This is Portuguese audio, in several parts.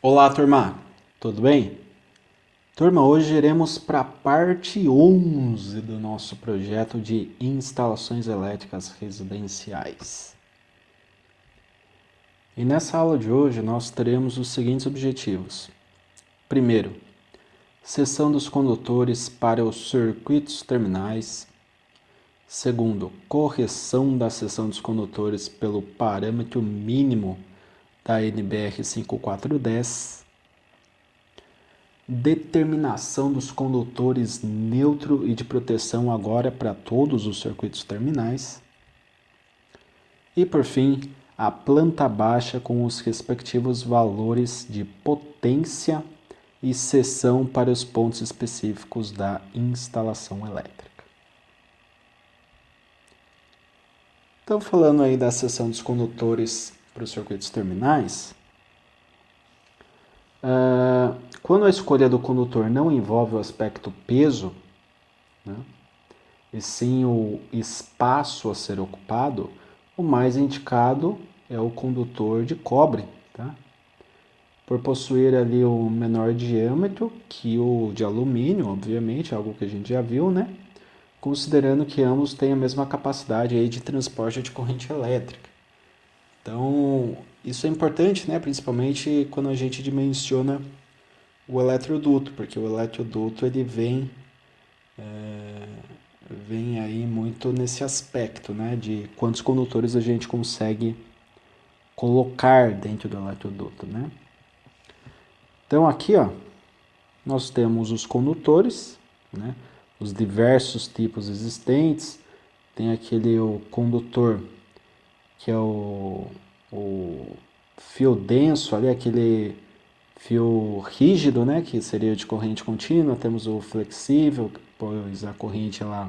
Olá, turma! Tudo bem? Turma, hoje iremos para a parte 11 do nosso projeto de instalações elétricas residenciais. E nessa aula de hoje nós teremos os seguintes objetivos. Primeiro, seção dos condutores para os circuitos terminais. Segundo, correção da seção dos condutores pelo parâmetro mínimo da NBR 5410. Determinação dos condutores neutro e de proteção agora para todos os circuitos terminais. E por fim, a planta baixa com os respectivos valores de potência e seção para os pontos específicos da instalação elétrica. Então, falando aí da seção dos condutores para os circuitos terminais, quando a escolha do condutor não envolve o aspecto peso, né, e sim o espaço a ser ocupado, o mais indicado é o condutor de cobre, tá? Por possuir ali o menor diâmetro que o de alumínio, obviamente, algo que a gente já viu, né? Considerando que ambos têm a mesma capacidade aí de transporte de corrente elétrica. Então, isso é importante, né? Principalmente quando a gente dimensiona o eletroduto, porque o eletroduto ele vem aí muito nesse aspecto, né? De quantos condutores a gente consegue colocar dentro do eletroduto, né? Então aqui, ó, nós temos os condutores, né? Os diversos tipos existentes. Tem aquele o condutor que é o fio denso ali, aquele fio rígido, né, que seria de corrente contínua. Temos o flexível, pois a corrente ela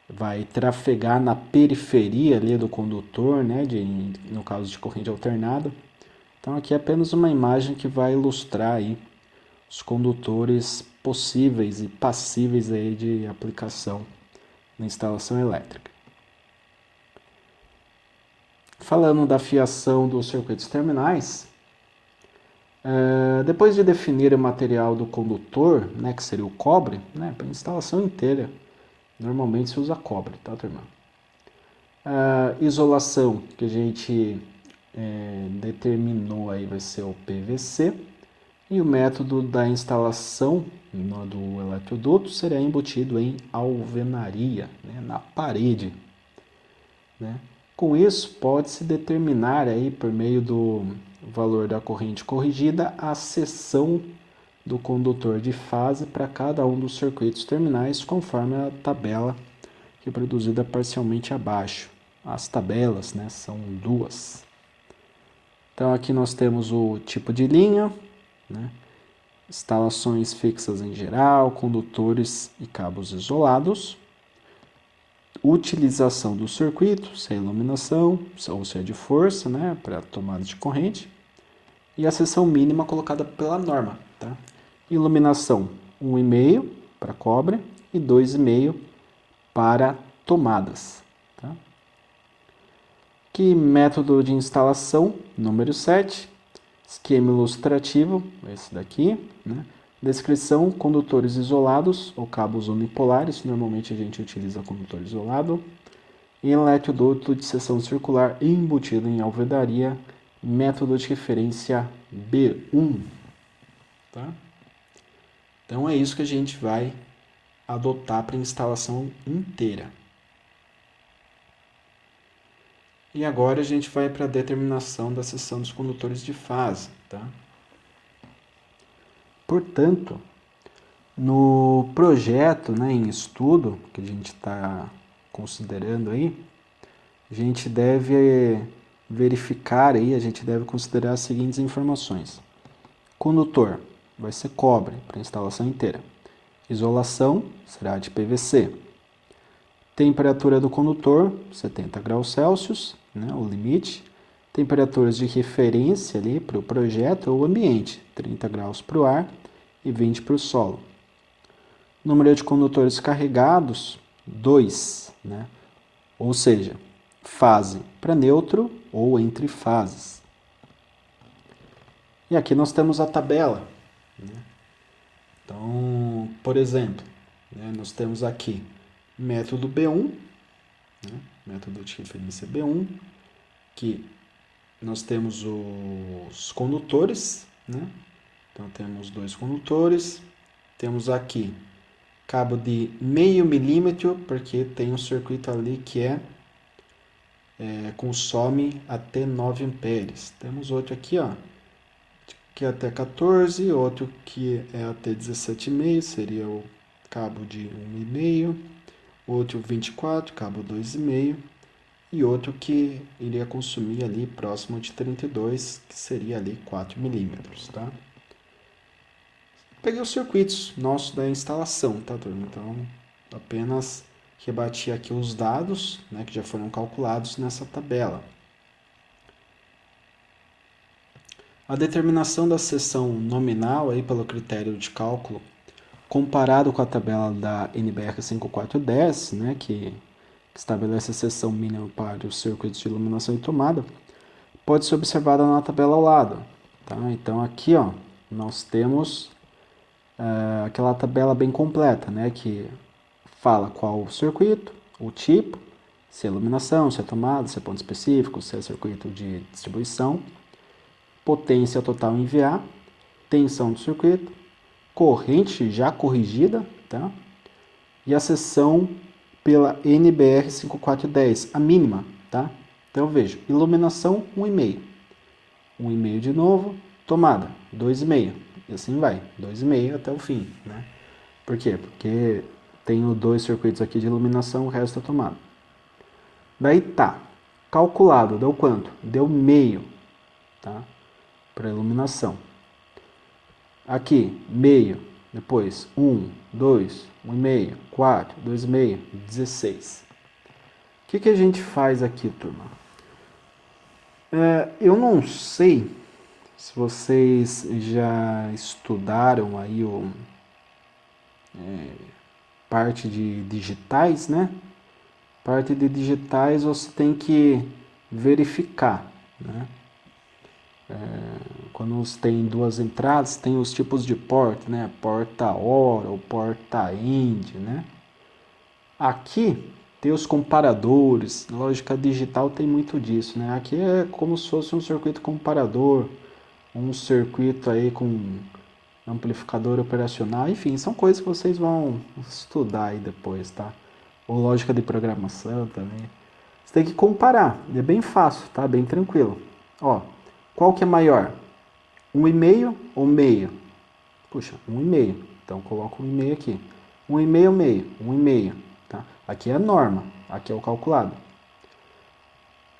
vai trafegar na periferia ali do condutor, né, no caso de corrente alternada. Então aqui é apenas uma imagem que vai ilustrar aí os condutores possíveis e passíveis aí de aplicação na instalação elétrica. Falando da fiação dos circuitos terminais, depois de definir o material do condutor, né, que seria o cobre, né, para a instalação inteira, normalmente se usa cobre, tá, turma? Isolação, que a gente determinou aí vai ser o PVC, e o método da instalação do eletroduto será embutido em alvenaria, né, na parede, né? Com isso, pode-se determinar aí, por meio do valor da corrente corrigida, a seção do condutor de fase para cada um dos circuitos terminais, conforme a tabela reproduzida parcialmente abaixo. As tabelas, né, são duas. Então aqui nós temos o tipo de linha, né, instalações fixas em geral, condutores e cabos isolados. Utilização do circuito, se é iluminação ou se é de força, né, para tomada de corrente, e a seção mínima colocada pela norma, tá? Iluminação 1,5 para cobre e 2,5 para tomadas, tá? Que método de instalação, número 7, esquema ilustrativo, esse daqui, né? Descrição, condutores isolados ou cabos unipolares, normalmente a gente utiliza condutor isolado. E eletroduto de seção circular embutido em alvenaria, método de referência B1. Tá? Então é isso que a gente vai adotar para a instalação inteira. E agora a gente vai para a determinação da seção dos condutores de fase. Tá? Portanto, no projeto, né, em estudo, que a gente está considerando aí, a gente deve verificar aí, a gente deve considerar as seguintes informações. Condutor vai ser cobre para a instalação inteira. Isolação será de PVC. Temperatura do condutor, 70 graus Celsius, né, o limite. Temperaturas de referência ali para o projeto ou ambiente, 30 graus para o ar e 20 para o solo. Número de condutores carregados, 2, né? Ou seja, fase para neutro ou entre fases. E aqui nós temos a tabela, né? Então, por exemplo, né, nós temos aqui método B1, né, método de referência B1, que nós temos os condutores, né? Então temos 2 condutores, temos aqui cabo de meio milímetro, porque tem um circuito ali que consome até 9 amperes. Temos outro aqui, ó, que é até 14, outro que é até 17,5, seria o cabo de 1,5, outro 24, cabo 2,5, e outro que iria consumir ali próximo de 32, que seria ali 4 milímetros, tá? Peguei os circuitos nossos da instalação, tá, turma? Então, apenas rebati aqui os dados, né, que já foram calculados nessa tabela. A determinação da seção nominal aí pelo critério de cálculo, comparado com a tabela da NBR 5410, né, que estabelece a seção mínima para os circuitos de iluminação e tomada, pode ser observada na tabela ao lado. Tá? Então aqui, ó, nós temos aquela tabela bem completa, né, que fala qual o circuito, o tipo, se é iluminação, se é tomada, se é ponto específico, se é circuito de distribuição, potência total em VA, tensão do circuito, corrente já corrigida, tá? E a seção pela NBR 5410, a mínima, tá? Então eu vejo, iluminação 1,5, 1,5 de novo, tomada 2,5, e assim vai, 2,5 até o fim, né? Por quê? Porque tenho 2 circuitos aqui de iluminação, o resto é tomada. Daí tá, calculado, deu quanto? Deu meio, tá? Para iluminação. Aqui, meio, depois 1, 2, 1,5, 4, 2,5, 16. O que a gente faz aqui, turma? Eu não sei se vocês já estudaram aí parte de digitais, né? Parte de digitais você tem que verificar, né? Quando tem 2 entradas, tem os tipos de porta, né? Porta OR ou porta END, né? Aqui tem os comparadores, na lógica digital tem muito disso, né? Aqui é como se fosse um circuito comparador, um circuito aí com amplificador operacional, enfim, são coisas que vocês vão estudar aí depois, tá? Ou lógica de programação também. Você tem que comparar, é bem fácil, tá? Bem tranquilo. Ó, qual que é maior? 1,5 ou meio? Puxa, 1,5. Então coloco 1,5 aqui. 1,5 ou meio? 1,5. Tá? Aqui é a norma, aqui é o calculado.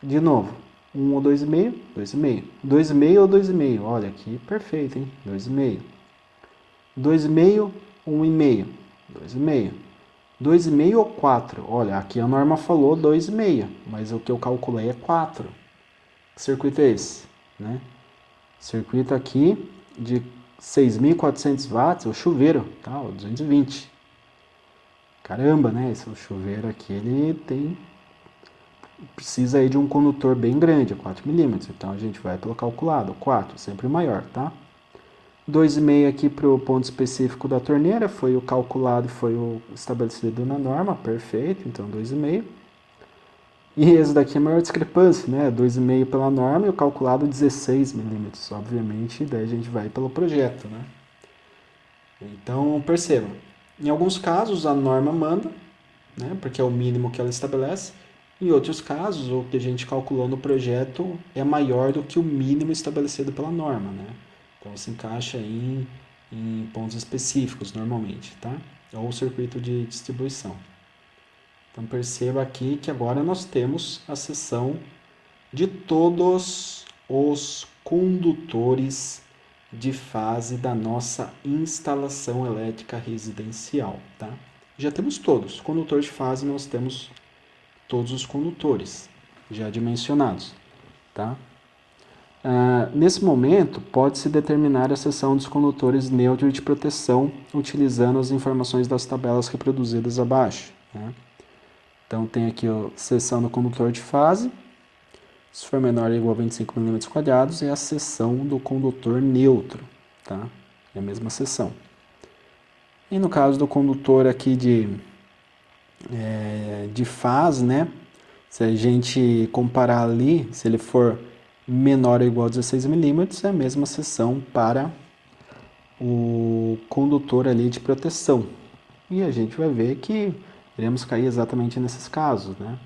De novo, 1 ou 2,5? 2,5. 2,5 ou 2,5? Olha aqui, perfeito, hein? 2,5. 2,5 ou 1,5? 2,5. 2,5 ou 4? Olha, aqui a norma falou 2,5, mas o que eu calculei é 4. Que circuito é esse? Né? Circuito aqui de 6.400 watts, o chuveiro, tá? O 220. Caramba, né? Esse chuveiro aqui, ele precisa aí de um condutor bem grande, 4 milímetros. Então a gente vai pelo calculado, 4, sempre maior, tá? 2,5 aqui para o ponto específico da torneira, foi o calculado e foi o estabelecido na norma, perfeito, então 2,5. E esse daqui é a maior discrepância, né? 2,5 pela norma e o calculado 16 milímetros. Obviamente, daí a gente vai pelo projeto, né? Então, percebam, em alguns casos a norma manda, né? Porque é o mínimo que ela estabelece. Em outros casos, o que a gente calculou no projeto é maior do que o mínimo estabelecido pela norma, né? Então, se encaixa em pontos específicos, normalmente, tá? Ou circuito de distribuição. Então perceba aqui que agora nós temos a seção de todos os condutores de fase da nossa instalação elétrica residencial, tá? Já temos todos. Condutor de fase nós temos todos os condutores já dimensionados, tá? Nesse momento, pode-se determinar a seção dos condutores neutros de proteção utilizando as informações das tabelas reproduzidas abaixo, né? Então tem aqui a seção do condutor de fase, Se for menor ou igual a 25 milímetros quadrados, é a seção do condutor neutro, tá? É a mesma seção. E no caso do condutor aqui de faz, né? Se a gente comparar ali, se ele for menor ou igual a 16 milímetros, é a mesma seção para o condutor ali de proteção. E a gente vai ver que iremos cair exatamente nesses casos, né?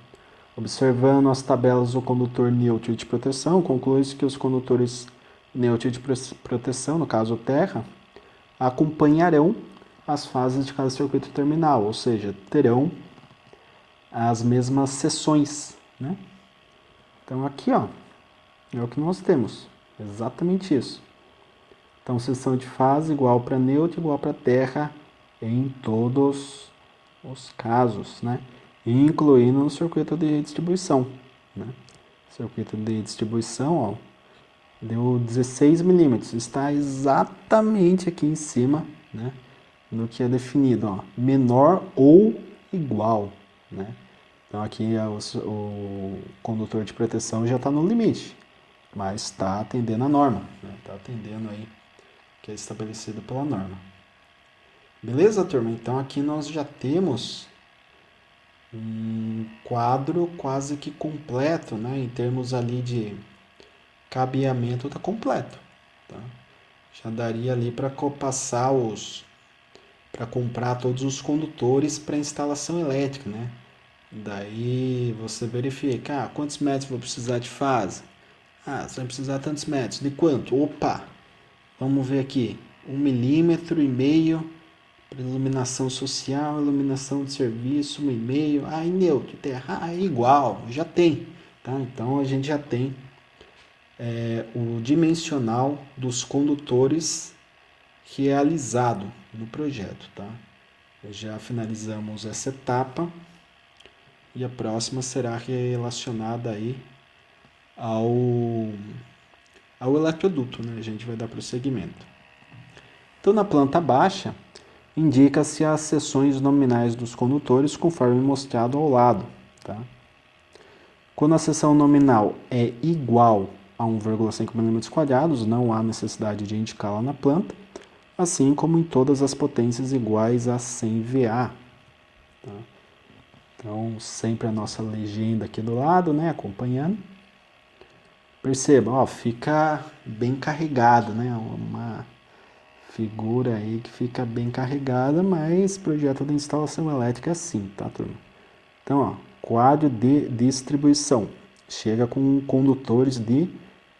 Observando as tabelas do condutor neutro de proteção, conclui-se que os condutores neutros de proteção, no caso terra, acompanharão as fases de cada circuito terminal, ou seja, terão as mesmas seções, né? Então aqui, ó, é o que nós temos, exatamente isso. Então, seção de fase igual para neutro igual para terra em todos os casos, né? Incluindo no circuito de distribuição, né? Circuito de distribuição, ó, deu 16 milímetros, está exatamente aqui em cima, né? No que é definido, ó, menor ou igual, né? Então aqui o condutor de proteção já está no limite, mas está atendendo a norma, né? Está atendendo aí o que é estabelecido pela norma. Beleza, turma? Então aqui nós já temos um quadro quase que completo, né? Em termos ali de cabeamento, está completo, tá? Já daria ali para passar para comprar todos os condutores para instalação elétrica, né? Daí você verifica, quantos metros vou precisar de fase? Você vai precisar de tantos metros. De quanto? Opa! Vamos ver aqui. 1,5 mm para iluminação social, iluminação de serviço, 1,5. E neutro, terra, é igual, já tem. Tá? Então a gente já tem o dimensional dos condutores realizado no projeto. Tá? Já finalizamos essa etapa. E a próxima será relacionada aí ao eletroduto, né? A gente vai dar prosseguimento. Então, na planta baixa, indica-se as seções nominais dos condutores conforme mostrado ao lado. Tá? Quando a seção nominal é igual a 1,5 mm², não há necessidade de indicá-la na planta, assim como em todas as potências iguais a 100 VA. Tá? Então, sempre a nossa legenda aqui do lado, né, acompanhando. Perceba, ó, fica bem carregado, né, uma figura aí que fica bem carregada, mas projeto de instalação elétrica é assim, tá, turma? Então, ó, quadro de distribuição, chega com condutores de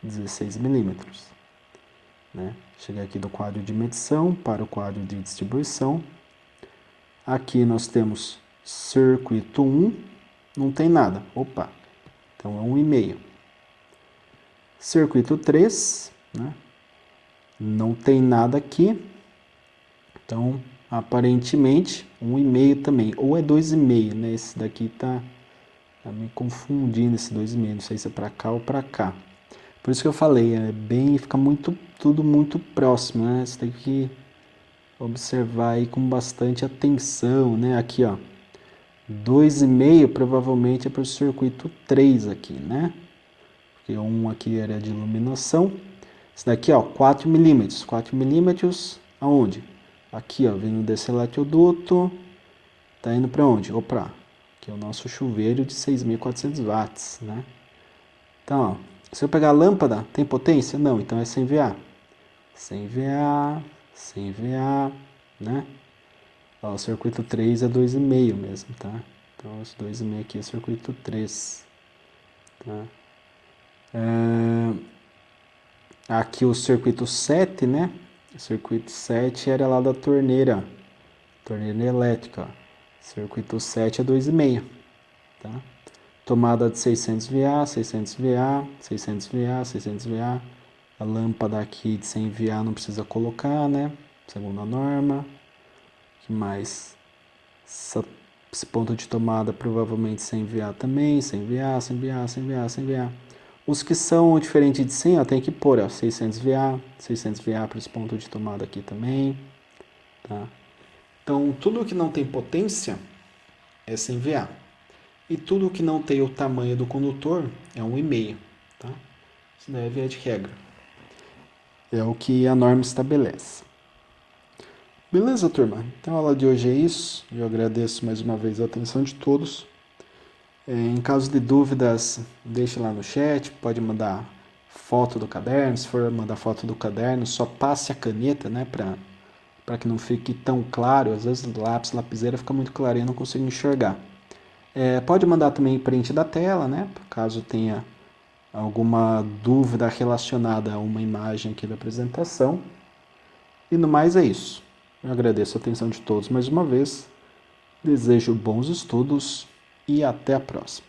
16 milímetros, né? Chega aqui do quadro de medição para o quadro de distribuição. Aqui nós temos circuito 1, não tem nada. Opa, então é 1,5. Circuito 3, né? Não tem nada aqui. Então, aparentemente, 1,5 também. Ou é 2,5, né? Esse daqui tá me confundindo, esse 2,5. Não sei se é para cá ou para cá. Por isso que eu falei, fica tudo muito próximo, né? Você tem que observar aí com bastante atenção, né? Aqui, ó. 2,5 provavelmente é para o circuito 3 aqui, né? Porque um aqui era de iluminação. Esse daqui, ó, 4 milímetros. 4 milímetros aonde? Aqui, ó, vindo desse eletroduto. Tá indo para onde? Opa, aqui é o nosso chuveiro de 6.400 watts, né? Então, ó, se eu pegar a lâmpada, tem potência? Não, então é 100 VA. 100 VA, 100 VA, né? Ó, o circuito 3 é 2,5 mesmo, tá? Então, esse 2,5 aqui é circuito 3. Tá? Aqui o circuito 7, né? O circuito 7 era lá da torneira elétrica. Ó. Circuito 7 é 2,5. Tá? Tomada de 600 VA, 600 VA, 600 VA, 600 VA. A lâmpada aqui de 100 VA não precisa colocar, né? Segundo a norma. O que mais? Esse ponto de tomada provavelmente 100 VA também. 100 VA, 100 VA, 100 VA, 100 VA. Os que são diferentes de 100, ó, tem que pôr, ó, 600 VA para esse ponto de tomada aqui também. Tá? Então, tudo que não tem potência é 100 VA. E tudo que não tem o tamanho do condutor é 1,5. Isso daí é via de regra. É o que a norma estabelece. Beleza, turma? Então a aula de hoje é isso. Eu agradeço mais uma vez a atenção de todos. Em caso de dúvidas, deixe lá no chat. Pode mandar foto do caderno. Se for mandar foto do caderno, só passe a caneta, né? Para que não fique tão claro. Às vezes lápis, lapiseira fica muito claro e eu não consigo enxergar. Pode mandar também print da tela, né? Caso tenha alguma dúvida relacionada a uma imagem aqui da apresentação. E no mais é isso. Eu agradeço a atenção de todos mais uma vez. Desejo bons estudos e até a próxima.